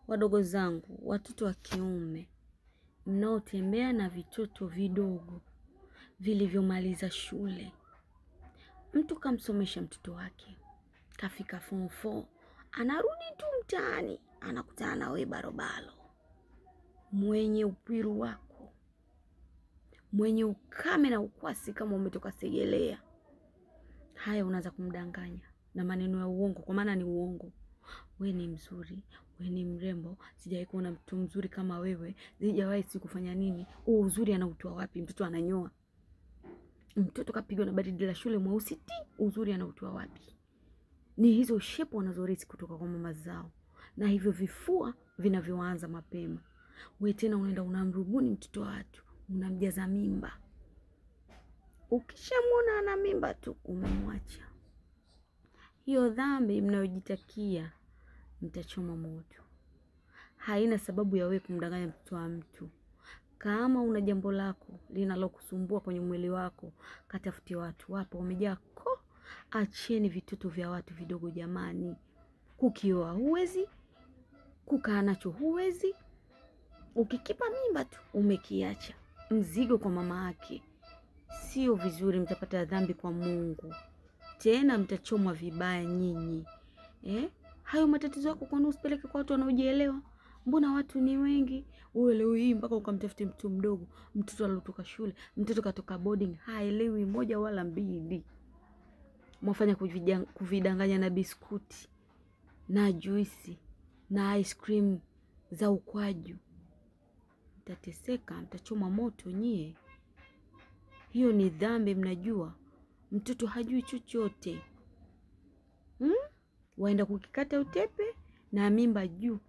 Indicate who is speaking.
Speaker 1: Wadogo zangu, watoto wa kiume, mnaotembea na vitoto vidogo vilivyomaliza shule. Mtu kamsomesha mtoto wake, kafika form 4, anarudi tu mtaani, anakutana na wewe barobalo. Mwenye upiru wako, mwenye ukame na ukwasi kama umetoka Segelea. Haya, unaanza kumdanganya na maneno ya uongo, kwa maana ni uongo. Wewe ni mzuri, wewe ni mrembo, sijawahi kuona mtu mzuri kama wewe, sijawahi sikufanya nini. Uzuri anautoa wapi? Mtoto ananyoa. Mtoto kapigwa na baridi la shule mweusi ti, uzuri anautoa wapi? Ni hizo shepu wanazorisi kutoka kwa mama zao, na hivyo vifua vinavyoanza mapema. Wewe tena unaenda unamrubuni mtoto wa watu, unamjaza mimba. Ukishamwona ana mimba tu umemwacha. Hiyo dhambi mnayojitakia mtachoma moto. Haina sababu ya wewe kumdanganya mtoto wa mtu. Kama una jambo lako linalokusumbua kwenye mwili wako, katafutie watu. Wapo wamejaa ko. Acheni vitoto vya watu vidogo jamani. Kukioa huwezi, kukaa nacho huwezi. Ukikipa mimba tu umekiacha. Mzigo kwa mama yake. Sio vizuri, mtapata dhambi kwa Mungu. Tena mtachomwa vibaya nyinyi. Hayo matatizo yako kwa nini usipeleke kwa watu wanaojielewa? Mbona watu ni wengi? Wewe leo hii mpaka ukamtafute mtu mdogo, mtoto aliyotoka shule, mtoto katoka boarding, haelewi moja wala mbili. Mwafanya kuvidanganya na biskuti, na juisi, na ice cream za ukwaju. Mtateseka, mtachoma moto nyie. Hiyo ni dhambi, mnajua. Mtoto hajui chochote. Waenda kukikata utepe na mimba juu.